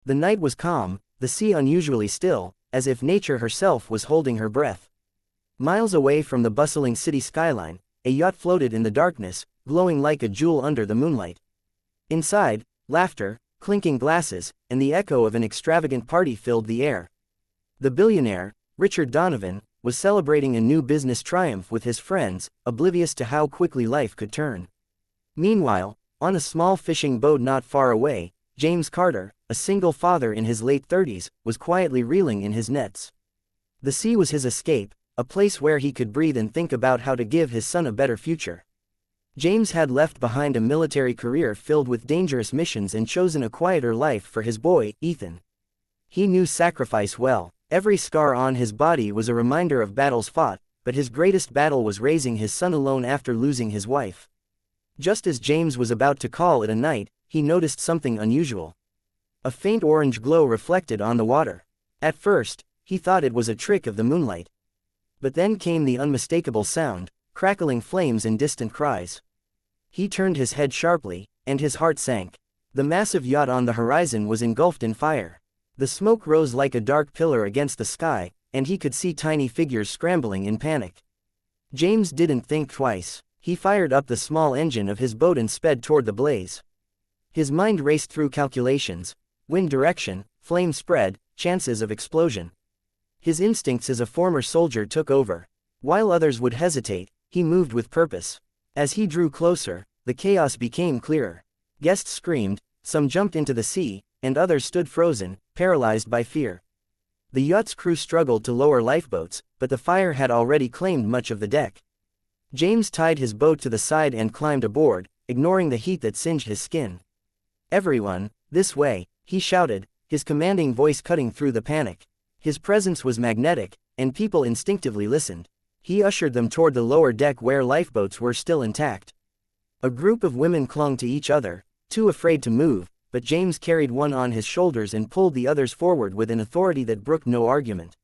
The night was calm, the sea unusually still, as if nature herself was holding her breath. Miles away from the bustling city skyline, a yacht floated in the darkness, glowing like a jewel under the moonlight. Inside, laughter, clinking glasses, and the echo of an extravagant party filled the air. The billionaire, Richard Donovan, was celebrating a new business triumph with his friends, oblivious to how quickly life could turn. Meanwhile, on a small fishing boat not far away, James Carter, a single father in his late 30s, was quietly reeling in his nets. The sea was his escape, a place where he could breathe and think about how to give his son a better future. James had left behind a military career filled with dangerous missions and chosen a quieter life for his boy, Ethan. He knew sacrifice well. Every scar on his body was a reminder of battles fought, but his greatest battle was raising his son alone after losing his wife. Just as James was about to call it a night, he noticed something unusual. A faint orange glow reflected on the water. At first, he thought it was a trick of the moonlight. But then came the unmistakable sound, crackling flames and distant cries. He turned his head sharply, and his heart sank. The massive yacht on the horizon was engulfed in fire. The smoke rose like a dark pillar against the sky, and he could see tiny figures scrambling in panic. James didn't think twice. He fired up the small engine of his boat and sped toward the blaze. His mind raced through calculations: wind direction, flame spread, chances of explosion. His instincts as a former soldier took over. While others would hesitate, he moved with purpose. As he drew closer, the chaos became clearer. Guests screamed, some jumped into the sea, and others stood frozen, paralyzed by fear. The yacht's crew struggled to lower lifeboats, but the fire had already claimed much of the deck. James tied his boat to the side and climbed aboard, ignoring the heat that singed his skin. "Everyone, this way," he shouted, his commanding voice cutting through the panic. His presence was magnetic, and people instinctively listened. He ushered them toward the lower deck where lifeboats were still intact. A group of women clung to each other, too afraid to move, but James carried one on his shoulders and pulled the others forward with an authority that brooked no argument.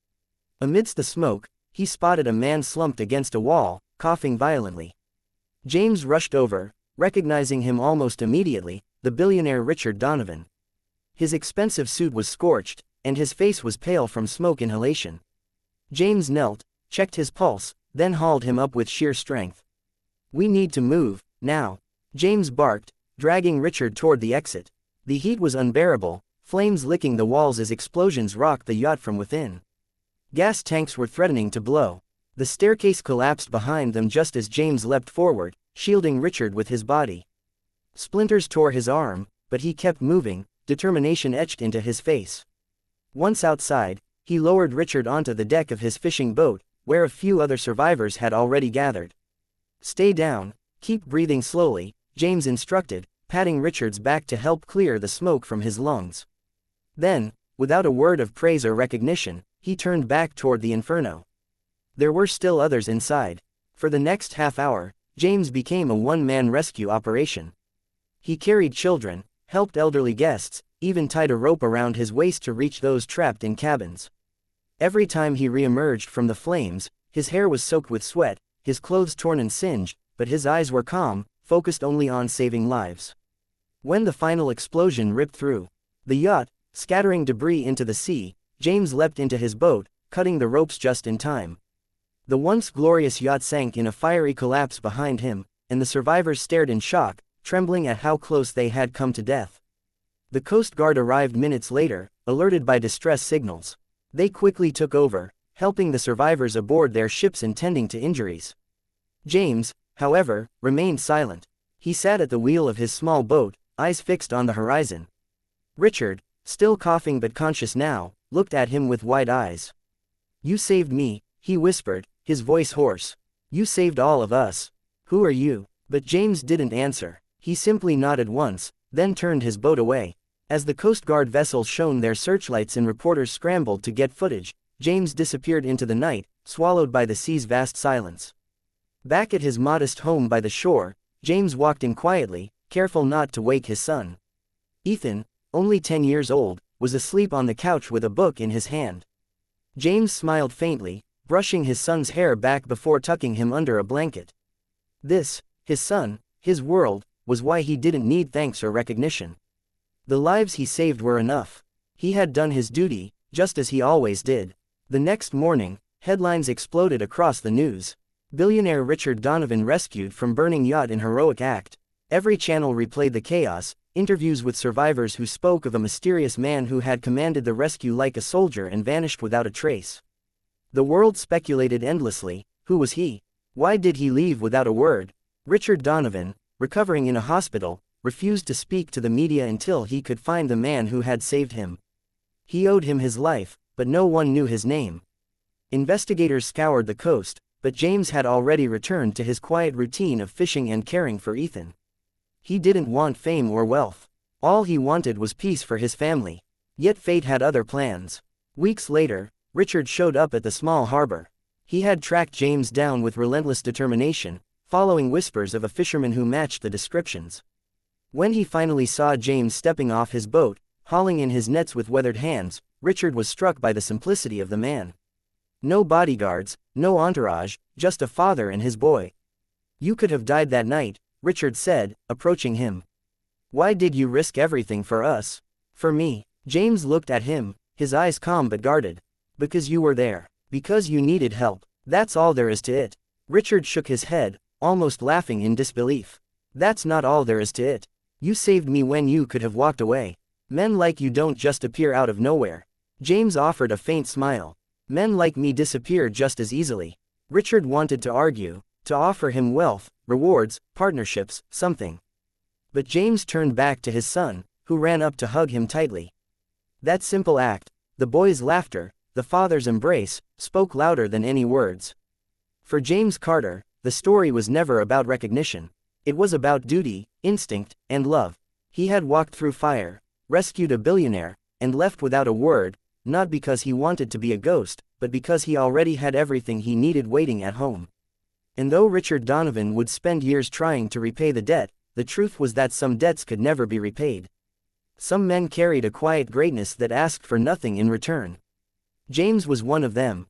Amidst the smoke, he spotted a man slumped against a wall, coughing violently. James rushed over, recognizing him almost immediately, the billionaire Richard Donovan. His expensive suit was scorched, and his face was pale from smoke inhalation. James knelt, checked his pulse, then hauled him up with sheer strength. "We need to move, now," James barked, dragging Richard toward the exit. The heat was unbearable, flames licking the walls as explosions rocked the yacht from within. Gas tanks were threatening to blow. The staircase collapsed behind them just as James leapt forward, shielding Richard with his body. Splinters tore his arm, but he kept moving, determination etched into his face. Once outside, he lowered Richard onto the deck of his fishing boat, where a few other survivors had already gathered. "Stay down, keep breathing slowly," James instructed, patting Richard's back to help clear the smoke from his lungs. Then, without a word of praise or recognition, he turned back toward the inferno. There were still others inside. For the next half hour, James became a one-man rescue operation. He carried children, helped elderly guests, even tied a rope around his waist to reach those trapped in cabins. Every time he re-emerged from the flames, his hair was soaked with sweat, his clothes torn and singed, but his eyes were calm, focused only on saving lives. When the final explosion ripped through the yacht, scattering debris into the sea, James leapt into his boat, cutting the ropes just in time. The once glorious yacht sank in a fiery collapse behind him, and the survivors stared in shock, trembling at how close they had come to death. The Coast Guard arrived minutes later, alerted by distress signals. They quickly took over, helping the survivors aboard their ships and tending to injuries. James, however, remained silent. He sat at the wheel of his small boat, eyes fixed on the horizon. Richard, still coughing but conscious now, looked at him with wide eyes. "You saved me," he whispered, his voice hoarse. "You saved all of us. Who are you?" But James didn't answer. He simply nodded once, then turned his boat away. As the Coast Guard vessels shone their searchlights and reporters scrambled to get footage, James disappeared into the night, swallowed by the sea's vast silence. Back at his modest home by the shore, James walked in quietly, careful not to wake his son. Ethan, only 10 years old, was asleep on the couch with a book in his hand. James smiled faintly, brushing his son's hair back before tucking him under a blanket. This, his son, his world, was why he didn't need thanks or recognition. The lives he saved were enough. He had done his duty, just as he always did. The next morning, headlines exploded across the news. Billionaire Richard Donovan rescued from burning yacht in heroic act. Every channel replayed the chaos, interviews with survivors who spoke of a mysterious man who had commanded the rescue like a soldier and vanished without a trace. The world speculated endlessly. Who was he? Why did he leave without a word? Richard Donovan, recovering in a hospital, refused to speak to the media until he could find the man who had saved him. He owed him his life, but no one knew his name. Investigators scoured the coast, but James had already returned to his quiet routine of fishing and caring for Ethan. He didn't want fame or wealth. All he wanted was peace for his family. Yet fate had other plans. Weeks later, Richard showed up at the small harbor. He had tracked James down with relentless determination, following whispers of a fisherman who matched the descriptions. When he finally saw James stepping off his boat, hauling in his nets with weathered hands, Richard was struck by the simplicity of the man. No bodyguards, no entourage, just a father and his boy. "You could have died that night," Richard said, approaching him. "Why did you risk everything for us?" "For me." James looked at him, his eyes calm but guarded. "Because you were there. Because you needed help. That's all there is to it." Richard shook his head, almost laughing in disbelief. "That's not all there is to it. You saved me when you could have walked away. Men like you don't just appear out of nowhere." James offered a faint smile. "Men like me disappear just as easily." Richard wanted to argue, to offer him wealth, rewards, partnerships, something. But James turned back to his son, who ran up to hug him tightly. That simple act, the boy's laughter, the father's embrace, spoke louder than any words. For James Carter, the story was never about recognition. It was about duty, instinct, and love. He had walked through fire, rescued a billionaire, and left without a word, not because he wanted to be a ghost, but because he already had everything he needed waiting at home. And though Richard Donovan would spend years trying to repay the debt, the truth was that some debts could never be repaid. Some men carried a quiet greatness that asked for nothing in return. James was one of them.